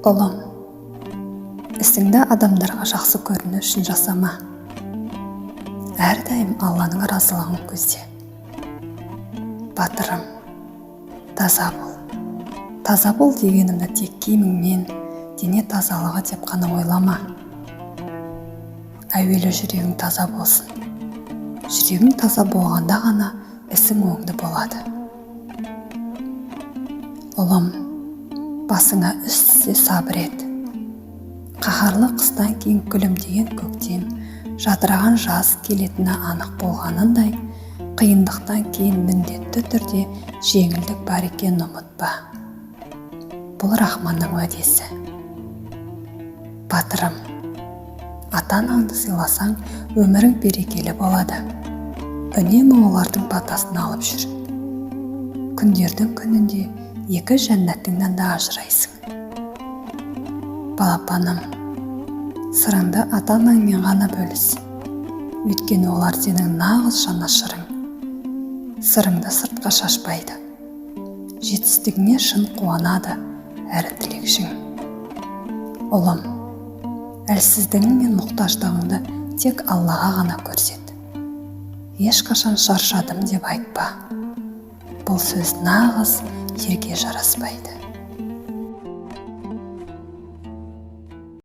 Ұлым, ісіңді адамдарға жақсы көріну үшін жасама. Әрдайым Алланың разылығын көзде. Батырым, таза бол. Таза бол дегенімді тек киіміңмен, дене тазалығы деп қана ойлама. Әуелі жүрегің таза болсын. Жүрегің таза болғанда ғана ісің оңды болады. Ұлым, басыңа үстісе сабыр ет. Қаһарлы қыстан кейін күлімдеген көктем, жадыраған жаз келетіні анық болғанындай, қиындықтан кейін міндетті түрде жеңілдік бар екенін ұмытпа. Бұл Рахманның уәдесі. Батырым, ата-анаңды сыйласаң, өмірің берекелі болады. Үнемі олардың батасын алып жүр. Күндердің күнінде екі жәннаттыңнан да ажырайсың. Балапаным, сырыңды ата-анаңмен ғана бөліс. Өйткені олар сенің нағыз жанашырың. Сырыңды сыртқа шашпайды. Жетістігіңе шын қуанады, әрі тілекшің. Ұлым, әлсіздігің мен мұқтаждығыңды тек Аллаға ғана көрсет. Ешқашан шаршадым деп айтпа. Бұл сөз нағыз ерге жараспайды.